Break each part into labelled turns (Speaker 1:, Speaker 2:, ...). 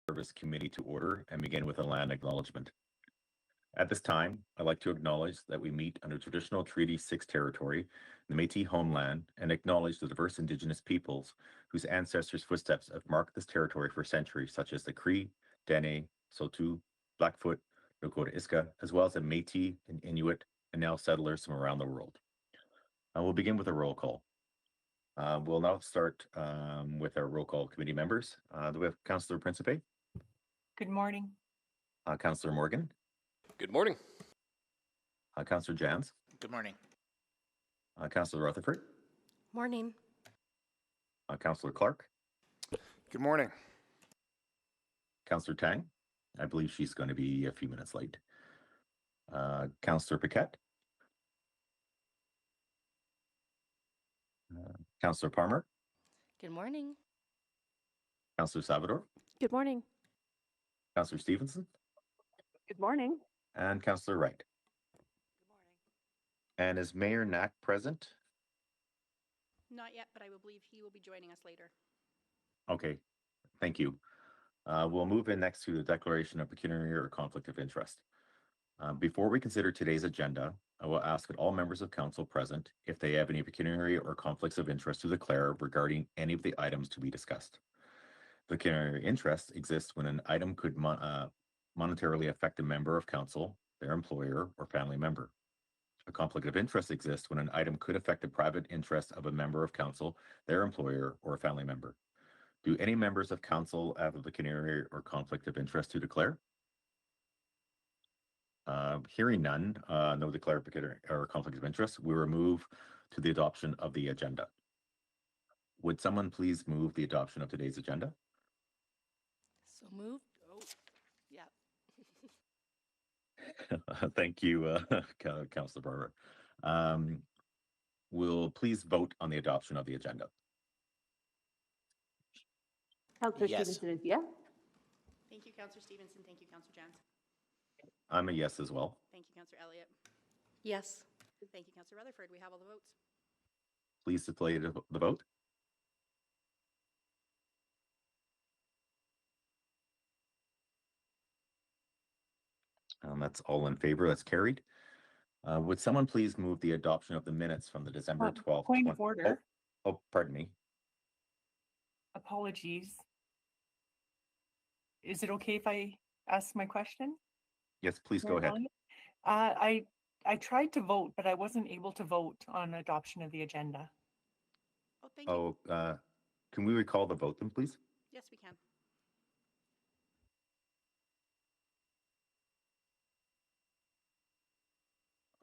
Speaker 1: Service Committee to order and begin with a land acknowledgement. At this time, I'd like to acknowledge that we meet under Traditional Treaty 6 territory, the Métis homeland, and acknowledge the diverse Indigenous peoples whose ancestors' footsteps have marked this territory for centuries, such as the Cree, Dene, Saulteaux, Blackfoot, Nakota Iska, as well as the Métis and Inuit, and now settlers from around the world. We'll begin with a roll call. We'll now start with our roll call committee members. Do we have Councillor Principe?
Speaker 2: Good morning.
Speaker 1: Councillor Morgan?
Speaker 3: Good morning.
Speaker 1: Councillor Jans?
Speaker 4: Good morning.
Speaker 1: Councillor Rutherford?
Speaker 5: Morning.
Speaker 1: Councillor Clark?
Speaker 3: Good morning.
Speaker 1: Councillor Tang? I believe she's going to be a few minutes late. Councillor Paquette? Councillor Palmer?
Speaker 5: Good morning.
Speaker 1: Councillor Salvador?
Speaker 5: Good morning.
Speaker 1: Councillor Stevenson?
Speaker 6: Good morning.
Speaker 1: And Councillor Wright.
Speaker 7: Good morning.
Speaker 1: And is Mayor Knack present?
Speaker 7: Not yet, but I will believe he will be joining us later.
Speaker 1: Okay, thank you. We'll move in next to the declaration of pecuniary or conflict of interest. Before we consider today's agenda, I will ask that all members of council present if they have any pecuniary or conflicts of interest to declare regarding any of the items to be discussed. Pecuniary interest exists when an item could monetarily affect a member of council, their employer, or family member. A conflict of interest exists when an item could affect the private interest of a member of council, their employer, or a family member. Do any members of council have a pecuniary or conflict of interest to declare? Hearing none, no declared pecuniary or conflict of interest, we will move to the adoption of the agenda. Would someone please move the adoption of today's agenda?
Speaker 5: So moved.
Speaker 7: Oh, yeah.
Speaker 1: Thank you, Councillor Barber. We'll please vote on the adoption of the agenda.
Speaker 6: Councillor
Speaker 4: Yes.
Speaker 6: Stevenson is yes.
Speaker 7: Thank you, Councillor Stevenson. Thank you, Councillor Jans.
Speaker 1: I'm a yes as well.
Speaker 7: Thank you, Councillor Elliott.
Speaker 5: Yes.
Speaker 7: Thank you, Councillor Rutherford. We have all the votes.
Speaker 1: Please display the vote. That's all in favor. That's carried. Would someone please move the adoption of the minutes from the December 12th?
Speaker 2: Point of order.
Speaker 1: Oh, pardon me.
Speaker 2: Apologies. Is it okay if I ask my question?
Speaker 1: Yes, please go
Speaker 2: Mayor
Speaker 1: ahead.
Speaker 2: Elliott? I tried to vote, but I wasn't able to vote on adoption of the agenda.
Speaker 7: Oh, thank you.
Speaker 1: Oh, can we recall the vote then, please?
Speaker 7: Yes, we can.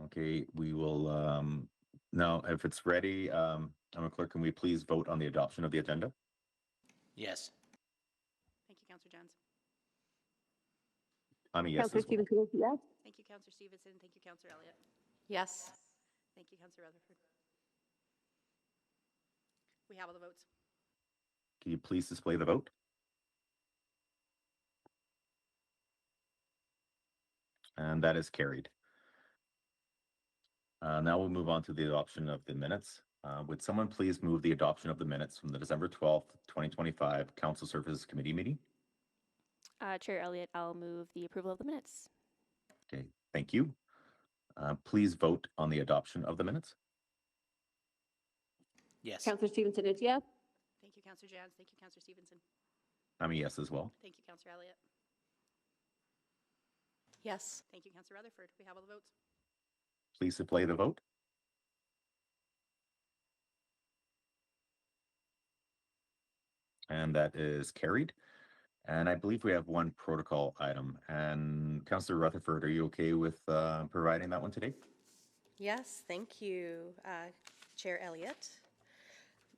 Speaker 1: Okay, we will, now, if it's ready, I'm a clerk, can we please vote on the adoption of the agenda?
Speaker 4: Yes.
Speaker 7: Thank you, Councillor Jans.
Speaker 1: I'm a yes
Speaker 6: Councillor
Speaker 1: as well.
Speaker 6: Stevenson is yes.
Speaker 7: Thank you, Councillor Stevenson. Thank you, Councillor Elliott.
Speaker 5: Yes.
Speaker 7: Thank you, Councillor Rutherford. We have all the votes.
Speaker 1: Can you please display the vote? And that is carried. Now we'll move on to the adoption of the minutes. Would someone please move the adoption of the minutes from the December 12th, 2025 Council Services Committee meeting?
Speaker 5: Chair Elliott, I'll move the approval of the minutes.
Speaker 1: Okay, thank you. Please vote on the adoption of the minutes.
Speaker 4: Yes.
Speaker 6: Councillor Stevenson is yes.
Speaker 7: Thank you, Councillor Jans. Thank you, Councillor Stevenson.
Speaker 1: I'm a yes as well.
Speaker 7: Thank you, Councillor Elliott.
Speaker 5: Yes.
Speaker 7: Thank you, Councillor Rutherford. We have all the votes.
Speaker 1: Please display the vote. And that is carried. And I believe we have one protocol item. And Councillor Rutherford, are you okay with providing that one today?
Speaker 5: Yes, thank you, Chair Elliott.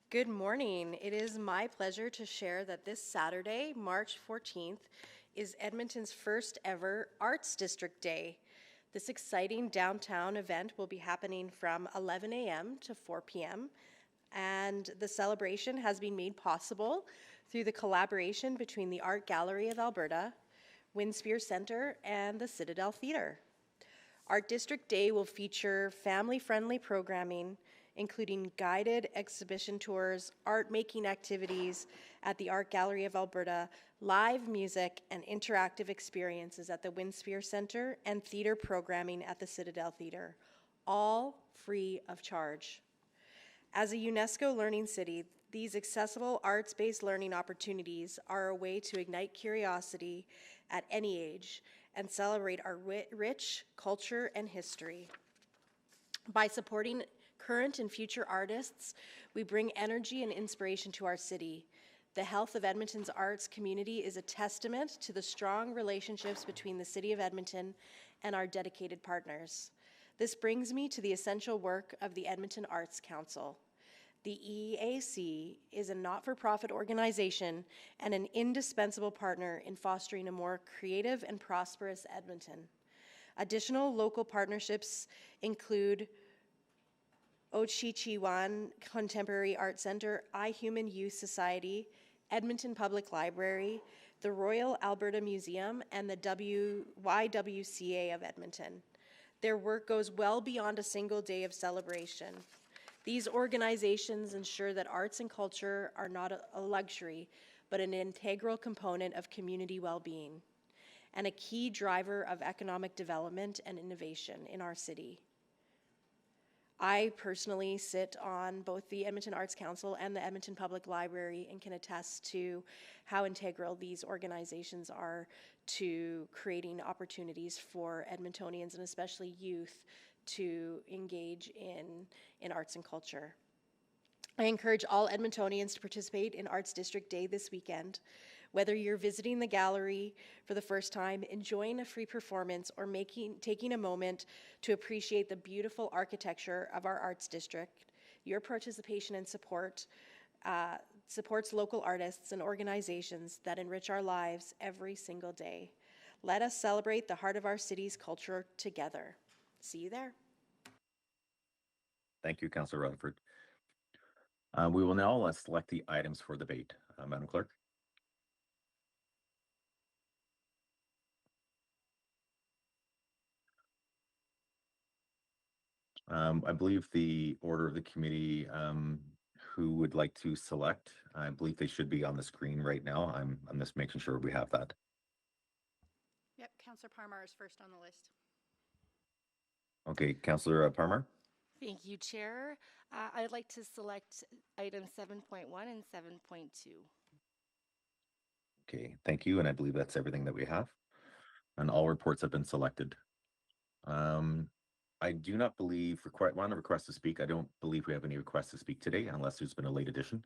Speaker 5: Good morning. It is my pleasure to share that this Saturday, March 14th, is Edmonton's first ever Arts District Day. This exciting downtown event will be happening from 11 a.m. to 4 p.m. And the celebration has been made possible through the collaboration between the Art Gallery of Alberta, Winspear Centre, and the Citadel Theatre. Art District Day will feature family-friendly programming, including guided exhibition tours, art making activities at the Art Gallery of Alberta, live music, and interactive experiences at the Winspear Centre, and theatre programming at the Citadel Theatre, all free of charge. As a UNESCO Learning City, these accessible arts-based learning opportunities are a way to ignite curiosity at any age and celebrate our rich culture and history. By supporting current and future artists, we bring energy and inspiration to our city. The health of Edmonton's arts community is a testament to the strong relationships between the City of Edmonton and our dedicated partners. This brings me to the essential work of the Edmonton Arts Council. The EAC is a not-for-profit organization and an indispensable partner in fostering a more creative and prosperous Edmonton. Additional local partnerships include Ochichiwan Contemporary Art Center, iHuman Youth Society, Edmonton Public Library, the Royal Alberta Museum, and the YWCA of Edmonton. Their work goes well beyond a single day of celebration. These organizations ensure that arts and culture are not a luxury, but an integral component of community well-being and a key driver of economic development and innovation in our city. I personally sit on both the Edmonton Arts Council and the Edmonton Public Library and can attest to how integral these organizations are to creating opportunities for Edmontonians and especially youth to engage in arts and culture. I encourage all Edmontonians to participate in Arts District Day this weekend. Whether you're visiting the gallery for the first time, enjoying a free performance, or taking a moment to appreciate the beautiful architecture of our Arts District, your participation and support supports local artists and organizations that enrich our lives every single day. Let us celebrate the heart of our city's culture together. See you there.
Speaker 1: Thank you, Councillor Rutherford. We will now select the items for debate. Madam Clerk. I believe the order of the committee who would like to select, I believe they should be on the screen right now. I'm just making sure we have that.
Speaker 7: Yep, Councillor Parmar is first on the list.
Speaker 1: Okay, Councillor Parmar.
Speaker 4: Thank you, Chair. I'd like to select items 7.1 and 7.2.
Speaker 1: Okay, thank you. And I believe that's everything that we have. And all reports have been selected. I do not believe, want to request to speak. I don't believe we have any requests to speak today unless there's been a late addition.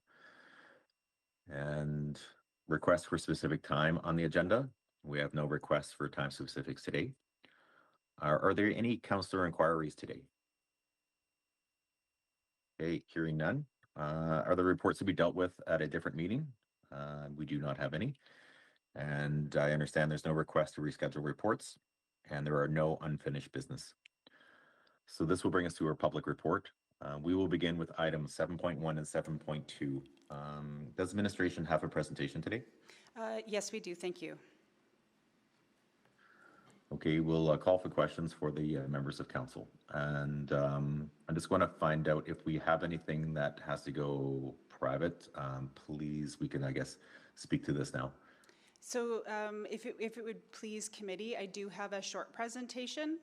Speaker 1: And requests for specific time on the agenda. We have no requests for time specifics today. Are there any councillor inquiries today? Okay, hearing none. Are the reports to be dealt with at a different meeting? We do not have any. And I understand there's no request to reschedule reports, and there are no unfinished business. So this will bring us to our public report. We will begin with items 7.1 and 7.2. Does administration have a presentation today?
Speaker 8: Yes, we do. Thank you.
Speaker 1: Okay, we'll call for questions for the members of council. And I just want to find out if we have anything that has to go private. Please, we can, I guess, speak to this now.
Speaker 8: So if it would please committee, I do have a short presentation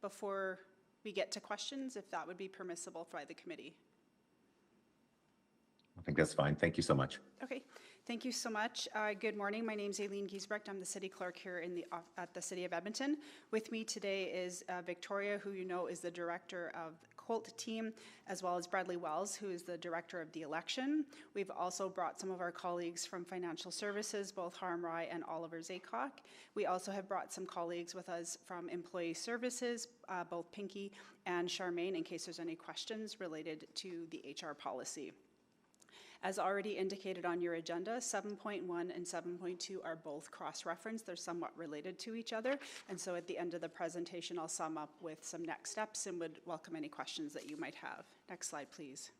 Speaker 8: before we get to questions, if that would be permissible by the committee.
Speaker 1: I think that's fine. Thank you so much.
Speaker 8: Okay, thank you so much. Good morning. My name is Aileen Giesbrecht. I'm the city clerk here at the City of Edmonton. With me today is Victoria, who you know is the director of COLT team, as well as Bradley Wells, who is the director of the election. We've also brought some of our colleagues from financial services, both Harm Rai and Oliver Zaycock. We also have brought some colleagues with us from employee services, both Pinky and Charmaine, in case there's any questions related to the HR policy. As already indicated on your agenda, 7.1 and 7.2 are both cross-referenced. They're somewhat related to each other. And so at the end of the presentation, I'll sum up with some next steps and would welcome any questions that you might have. Next slide, please.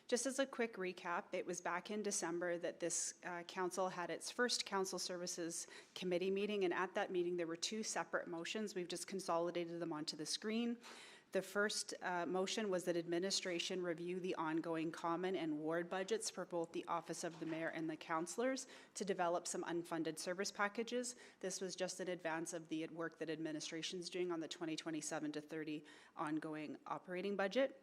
Speaker 8: Just as a quick recap, it was back in December that this council had its first council services committee meeting. And at that meeting, there were two separate motions. We've just consolidated them onto the screen. The first motion was that administration review the ongoing common and ward budgets for both the office of the mayor and the councillors to develop some unfunded service packages. This was just in advance of the work that administration's doing on the 2027 to 30 ongoing operating budget.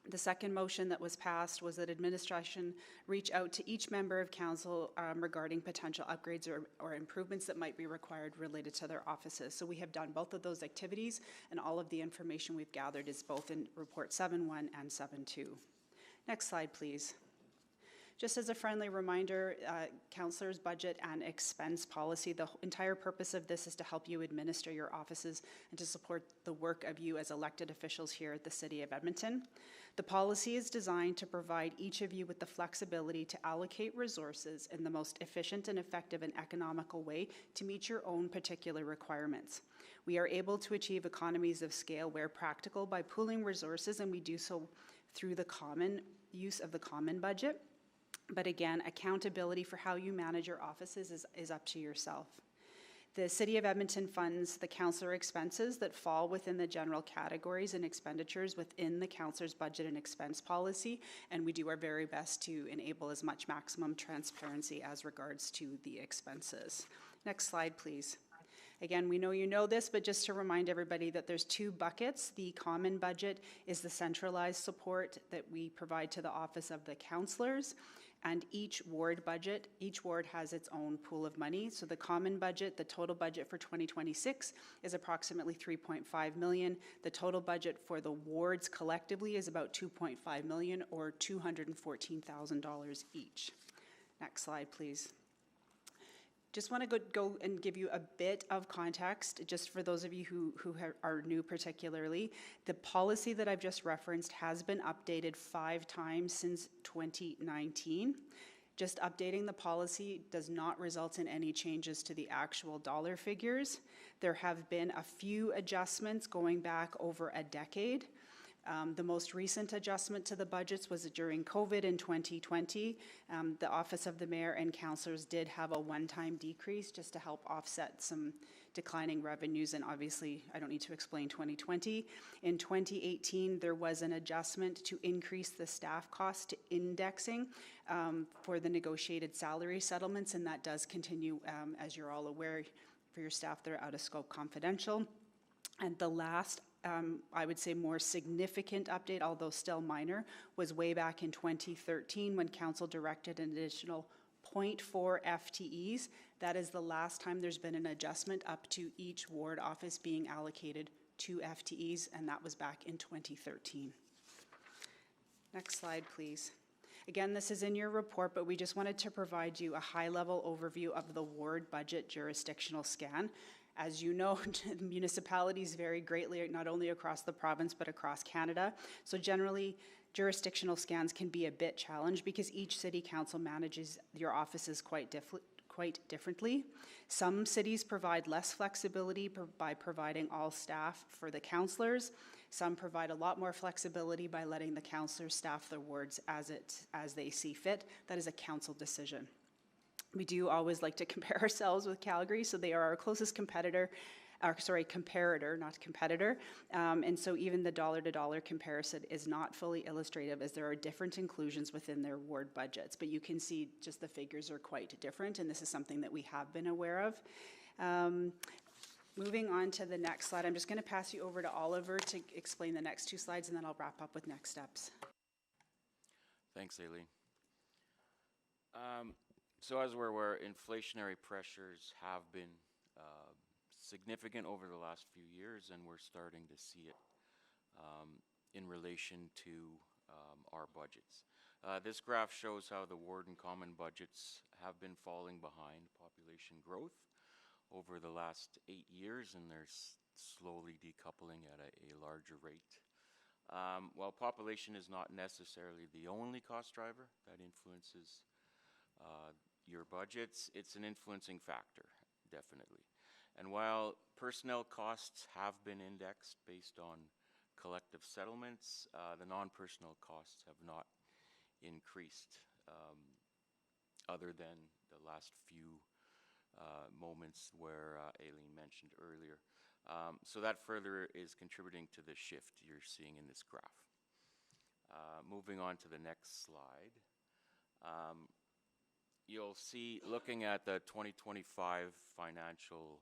Speaker 8: The second motion that was passed was that administration reach out to each member of council regarding potential upgrades or improvements that might be required related to their offices. So we have done both of those activities, and all of the information we've gathered is both in report 7.1 and 7.2. Next slide, please. Just as a friendly reminder, councillors' budget and expense policy, the entire purpose of this is to help you administer your offices and to support the work of you as elected officials here at the City of Edmonton. The policy is designed to provide each of you with the flexibility to allocate resources in the most efficient and effective and economical way to meet your own particular requirements. We are able to achieve economies of scale where practical by pooling resources, and we do so through the common use of the common budget. But again, accountability for how you manage your offices is up to yourself. The City of Edmonton funds the councillor expenses that fall within the general categories and expenditures within the councillor's budget and expense policy, and we do our very best to enable as much maximum transparency as regards to the expenses. Next slide, please. Again, we know you know this, but just to remind everybody that there's two buckets. The common budget is the centralized support that we provide to the office of the councillors, and each ward has its own pool of money. So the common budget, the total budget for 2026 is approximately 3.5 million. The total budget for the wards collectively is about 2.5 million, or $214,000 each. Next slide, please. Just want to go and give you a bit of context, just for those of you who are new particularly. The policy that I've just referenced has been updated 5 times since 2019. Just updating the policy does not result in any changes to the actual dollar figures. There have been a few adjustments going back over a decade. The most recent adjustment to the budgets was during COVID in 2020. The Office of the Mayor and Councillors did have a one-time decrease just to help offset some declining revenues, and obviously I don't need to explain 2020. In 2018, there was an adjustment to increase the staff cost to indexing for the negotiated salary settlements, and that does continue, as you're all aware, for your staff that are out of scope confidential. And the last I would say more significant update, although still minor, was way back in 2013 when council directed an additional 0.4 FTEs. That is the last time there's been an adjustment up to each ward office being allocated 2 FTEs, and that was back in 2013. Next slide, please. Again, this is in your report, but we just wanted to provide you a high-level overview of the ward budget jurisdictional scan. As you know, municipalities vary greatly, not only across the province, but across Canada. So generally, jurisdictional scans can be a bit challenged because each city council manages your offices quite differently. Some cities provide less flexibility by providing all staff for the councillors. Some provide a lot more flexibility by letting the councillors staff their wards as they see fit. That is a council decision. We do always like to compare ourselves with Calgary, so they are our closest comparator, not competitor. And so even the dollar-to-dollar comparison is not fully illustrative, as there are different inclusions within their ward budgets. But you can see just the figures are quite different, and this is something that we have been aware of. Moving on to the next slide, I'm just going to pass you over to Oliver to explain the next 2 slides, and then I'll wrap up with next steps.
Speaker 9: Thanks, Aileen. So as we're aware, inflationary pressures have been significant over the last few years, and we're starting to see it in relation to our budgets. This graph shows how the ward and common budgets have been falling behind population growth over the last 8 years, and they're slowly decoupling at a larger rate. While population is not necessarily the only cost driver that influences your budgets, it's an influencing factor, definitely. And while personnel costs have been indexed based on collective settlements, the non-personnel costs have not increased, other than the last few moments where Aileen mentioned earlier. So that further is contributing to the shift you're seeing in this graph. Moving on to the next slide. You'll see, looking at the 2025 financial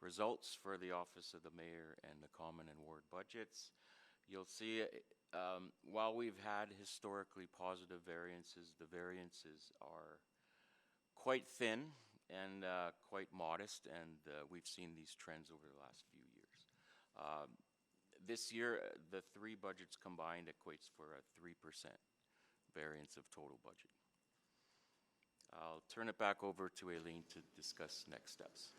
Speaker 9: results for the Office of the Mayor and the Common and Ward budgets, you'll see while we've had historically positive variances, the variances are quite thin and quite modest, and we've seen these trends over the last few years. This year, the three budgets combined equates for a 3% variance of total budget. I'll turn it back over to Aileen to discuss next steps.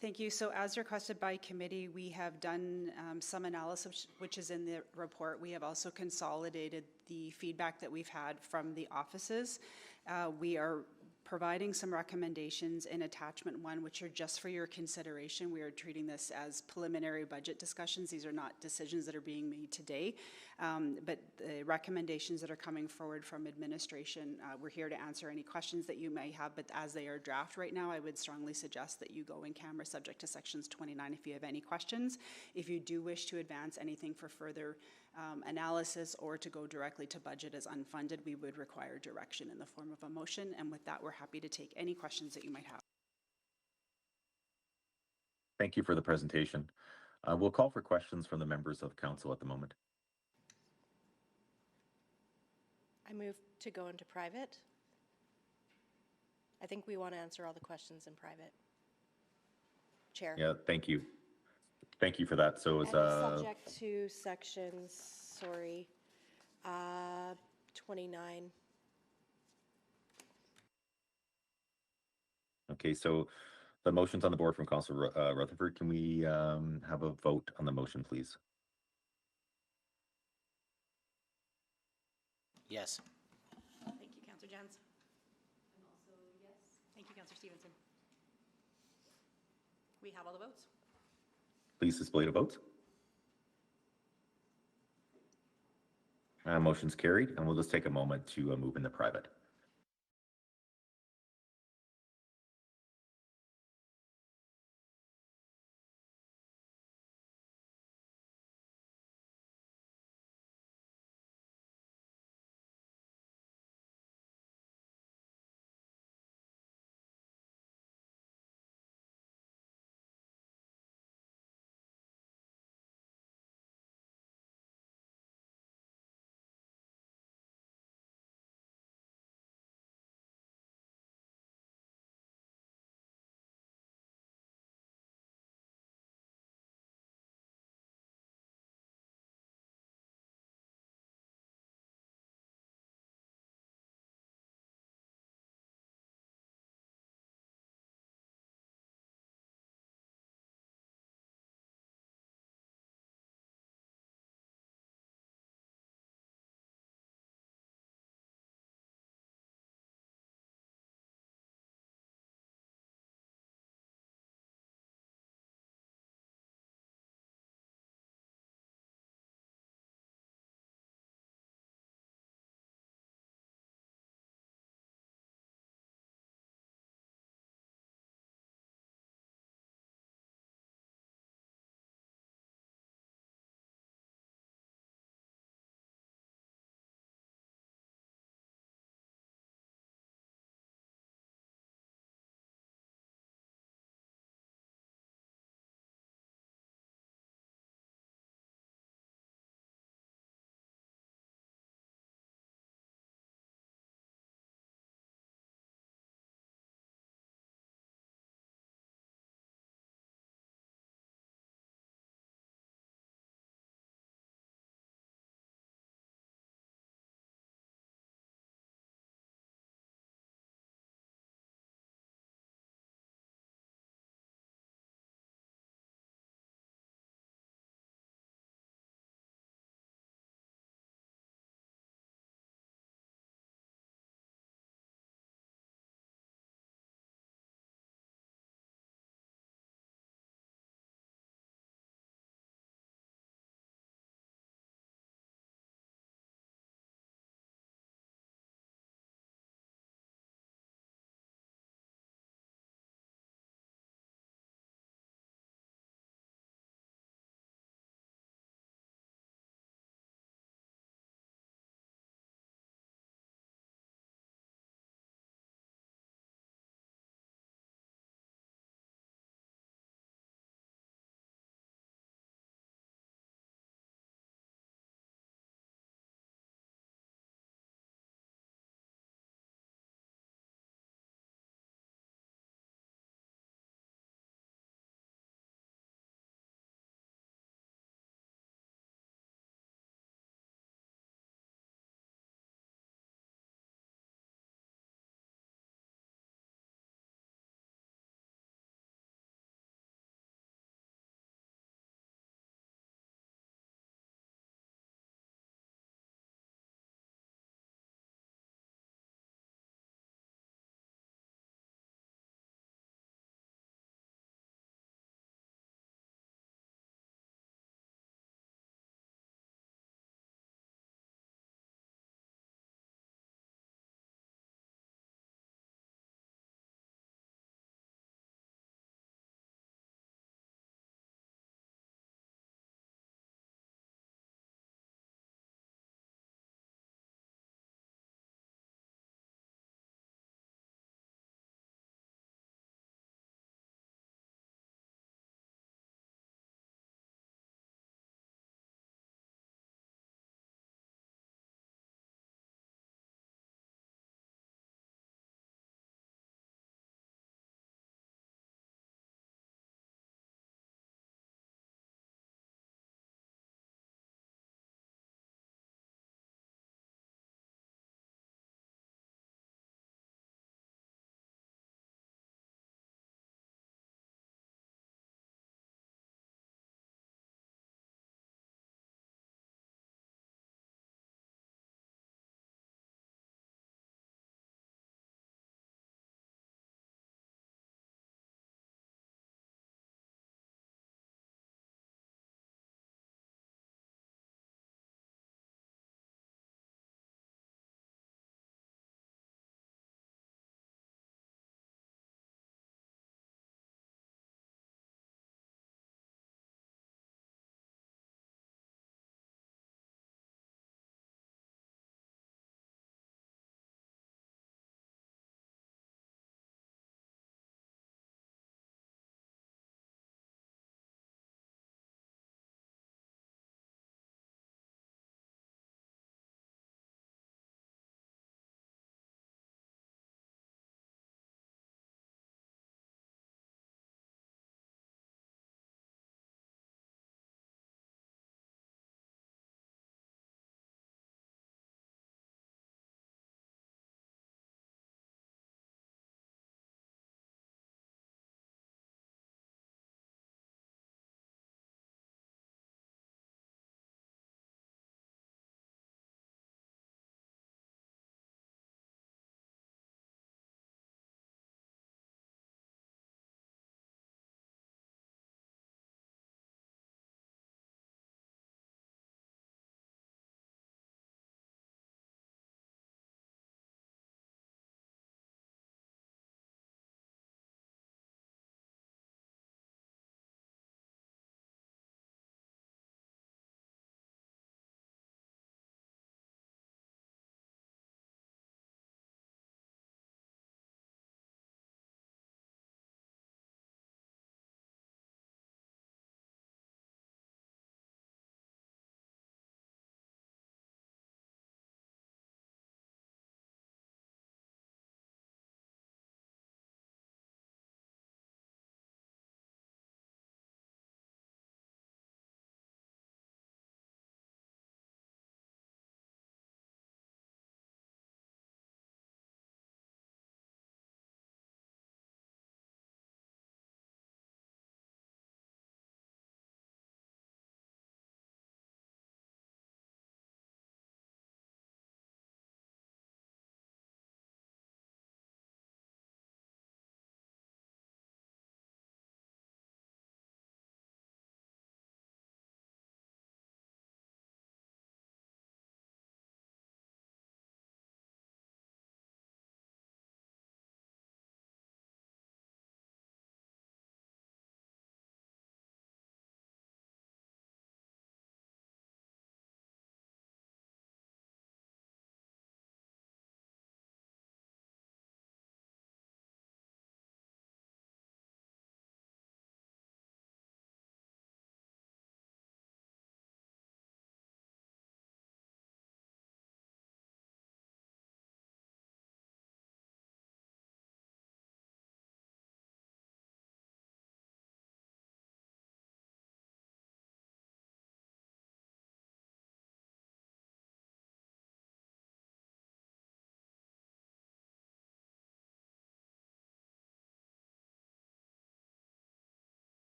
Speaker 8: Thank you. So as requested by committee, we have done some analysis, which is in the report. We have also consolidated the feedback that we've had from the offices. We are providing some recommendations in attachment 1, which are just for your consideration. We are treating this as preliminary budget discussions. These are not decisions that are being made today, but the recommendations that are coming forward from administration, we're here to answer any questions that you may have, but as they are draft right now, I would strongly suggest that you go in camera subject to sections 29 if you have any questions. If you do wish to advance anything for further analysis or to go directly to budget as unfunded, we would require direction in the form of a motion. And with that, we're happy to take any questions that you might have.
Speaker 1: Thank you for the presentation. We'll call for questions from the members of council at the moment.
Speaker 5: I move to go into private. I think we want to answer all the questions in private. Chair.
Speaker 1: Yeah, thank you. Thank you for that. So is
Speaker 5: Subject to sections, sorry, 29.
Speaker 1: okay, so the motion's on the board from Councillor Rutherford. Can we have a vote on the motion, please?
Speaker 10: Yes.
Speaker 7: Thank you, Councillor Jans. I'm also yes. Thank you, Councillor Stevenson. We have all the votes.
Speaker 1: Please display the votes. Motion's carried, and we'll just take a moment to move into private.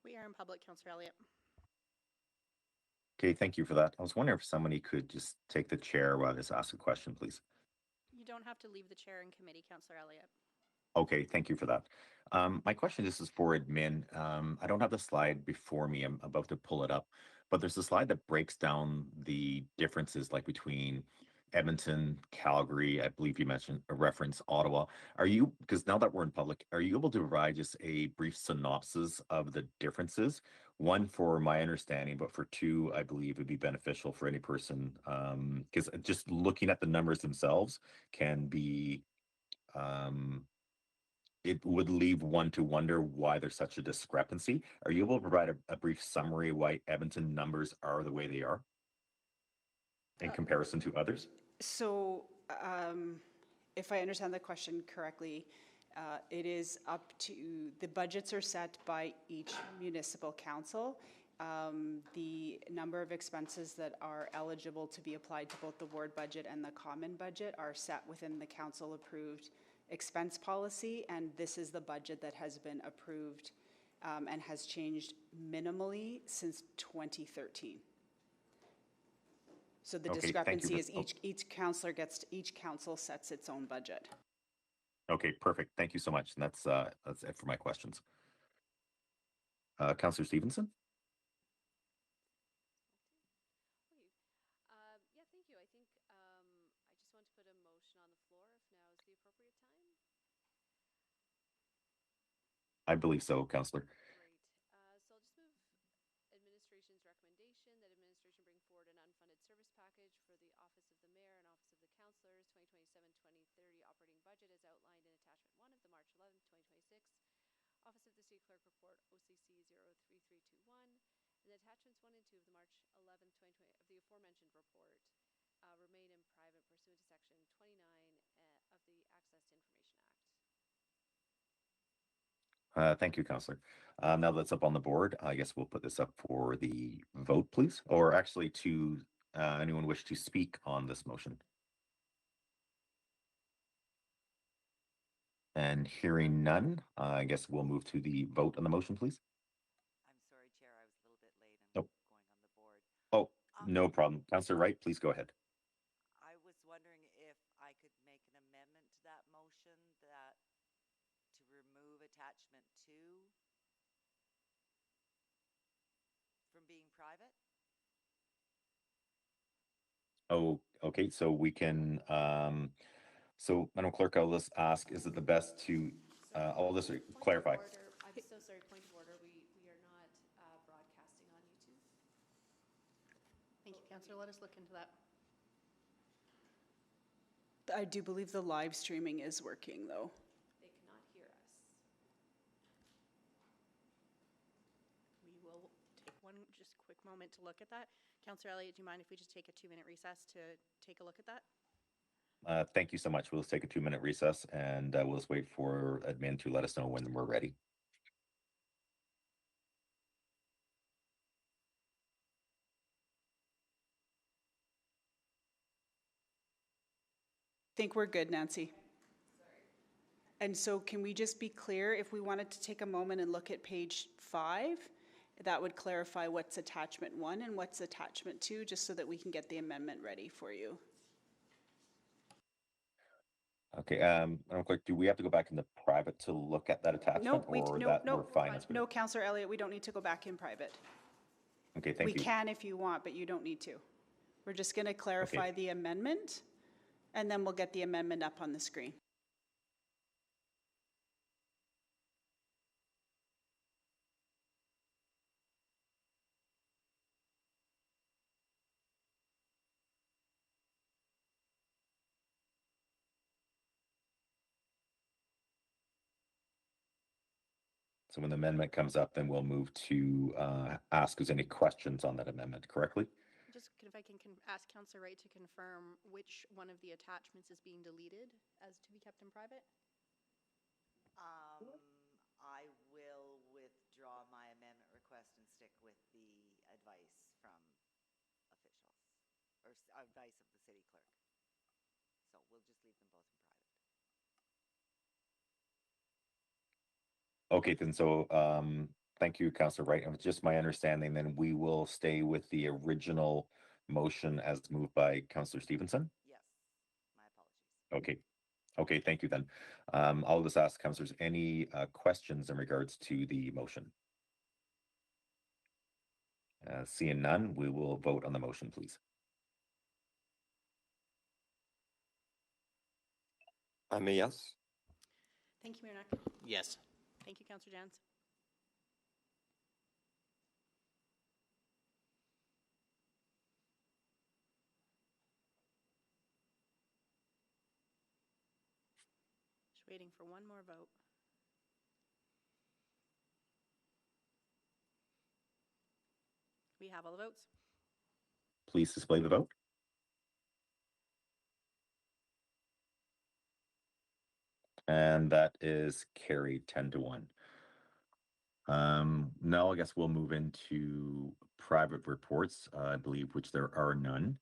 Speaker 7: We are in public, Councillor Elliott.
Speaker 1: Okay, thank you for that. I was wondering if somebody could just take the chair while I just ask a question, please.
Speaker 7: You don't have to leave the chair in committee, Councillor Elliott.
Speaker 1: Okay, thank you for that. My question, this is for admin. I don't have the slide before me. I'm about to pull it up, but there's a slide that breaks down the differences like between Edmonton, Calgary. I believe you mentioned a reference Ottawa. Are you, because now that we're in public, are you able to provide just a brief synopsis of the differences? One, for my understanding, but for two, I believe it'd be beneficial for any person, because just looking at the numbers themselves can be, it would leave one to wonder why there's such a discrepancy. Are you able to provide a brief summary why Edmonton numbers are the way they are in comparison to others?
Speaker 8: So, if I understand the question correctly, it is up to, the budgets are set by each municipal council. The number of expenses that are eligible to be applied to both the ward budget and the common budget are set within the council-approved expense policy, and this is the budget that has been approved and has changed minimally since 2013. So the
Speaker 1: Okay, thank you
Speaker 8: discrepancy
Speaker 1: for-
Speaker 8: is each council sets its own budget.
Speaker 1: Okay, perfect. Thank you so much. And that's it for my questions. Councillor Stevenson?
Speaker 10: Yeah, thank you. I think I just want to put a motion on the floor if now is the appropriate time.
Speaker 1: I believe so, Councillor.
Speaker 10: Great. So I'll just move administration's recommendation that administration bring forward an unfunded service package for the Office of the Mayor and Office of the Councillors 2027-2030 operating budget as outlined in attachment 1 of the March 11th, 2026 Office of the City Clerk Report OCC 03321 and attachments 1 and 2 of the March 11th, 2020 of the aforementioned report remain in private pursuant to section 29 of the Access to Information Act.
Speaker 1: Thank you, Councillor. Now that's up on the board, I guess we'll put this up for the vote, please. Or actually, to anyone wish to speak on this motion? And hearing none, I guess we'll move to the vote on the motion, please.
Speaker 11: I'm sorry, Chair, I was a little bit late. I'm
Speaker 1: Nope.
Speaker 11: going on the board.
Speaker 1: Oh, no problem. Councillor Wright, please go ahead.
Speaker 11: I was wondering if I could make an amendment to that motion that to remove attachment 2 from being private?
Speaker 1: Oh, okay, so we can, so Madam Clerk, I'll just ask, is it the best to, I'll just clarify.
Speaker 10: I'm so sorry, point of order. We are not broadcasting on YouTube.
Speaker 7: Thank you, Councillor. Let us look into that.
Speaker 8: I do believe the live streaming is working, though.
Speaker 10: They cannot hear us.
Speaker 7: We will take one just quick moment to look at that. Councillor Elliott, do you mind if we just take a 2-minute recess to take a look at that?
Speaker 1: Thank you so much. We'll just take a 2-minute recess and we'll just wait for admin to let us know when we're ready.
Speaker 8: Think we're good, Nancy. And so can we just be clear, if we wanted to take a moment and look at page 5, that would clarify what's attachment 1 and what's attachment 2, just so that we can get the amendment ready for you.
Speaker 1: Okay, Madam Clerk, do we have to go back into private to look at that attachment?
Speaker 8: Nope,
Speaker 1: we're fine as we
Speaker 8: no, Councillor Elliott, we don't need to go back in private.
Speaker 1: Okay, thank you.
Speaker 8: We can if you want, but you don't need to. We're just going to clarify the amendment, and then we'll get the amendment up on the screen.
Speaker 1: So when the amendment comes up, then we'll move to ask us any questions on that amendment, correctly?
Speaker 7: Just if I can ask Councillor Wright to confirm which one of the attachments is being deleted as to be kept in private?
Speaker 11: I will withdraw my amendment request and stick with the advice from officials, or advice of the city clerk. So we'll just leave them both in private.
Speaker 1: Okay, then so Thank you, Councillor Wright. And it's just my understanding, then we will stay with the original motion as moved by Councillor Stevenson.
Speaker 11: Yes, my apologies.
Speaker 1: Okay. Okay, thank you then. I'll just ask councillors any questions in regards to the motion. Seeing none, we will vote on the motion, please.
Speaker 12: I'm a yes.
Speaker 7: Thank you, Mayor Knack.
Speaker 3: Yes.
Speaker 7: Thank you, Councillor Jans. Just waiting for one more vote. We have all the votes.
Speaker 1: Please display the vote. And that is carried 10-1. Now I guess we'll move into private reports, I believe, which there are none.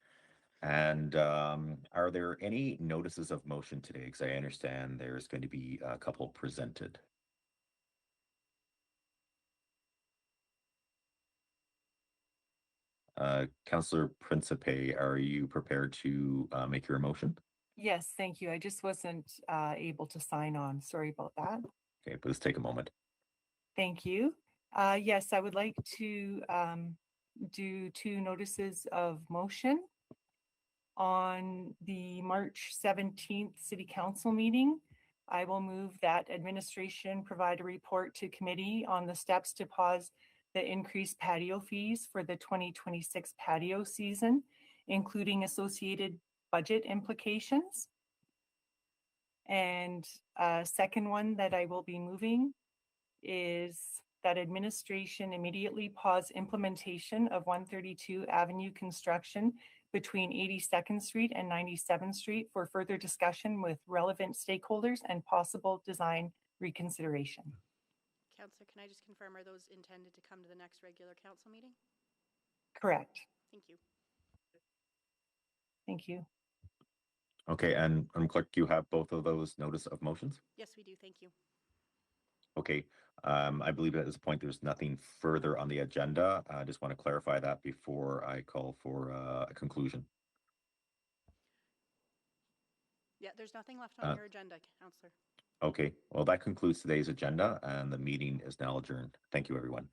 Speaker 1: And are there any notices of motion today? Because I understand there's going to be a couple presented. Councillor Principe, are you prepared to make your motion?
Speaker 2: Yes, thank you. I just wasn't able to sign on. Sorry about that.
Speaker 1: Okay, please take a moment.
Speaker 2: Thank you. Yes, I would like to do 2 notices of motion. On the March 17th City Council meeting, I will move that administration provide a report to committee on the steps to pause the increased patio fees for the 2026 patio season, including associated budget implications. And second one that I will be moving is that administration immediately pause implementation of 132 Avenue construction between 82nd Street and 97th Street for further discussion with relevant stakeholders and possible design reconsideration.
Speaker 7: Councillor, can I just confirm, are those intended to come to the next regular council meeting?
Speaker 2: Correct.
Speaker 7: Thank you.
Speaker 2: Thank you.
Speaker 1: Okay, and Clerk, you have both of those notice of motions?
Speaker 7: Yes, we do. Thank you.
Speaker 1: Okay, I believe at this point there's nothing further on the agenda. I just want to clarify that before I call for a conclusion.
Speaker 7: Yeah, there's nothing left on your agenda, Councillor.
Speaker 1: Okay, well, that concludes today's agenda and the meeting is now adjourned. Thank you, everyone.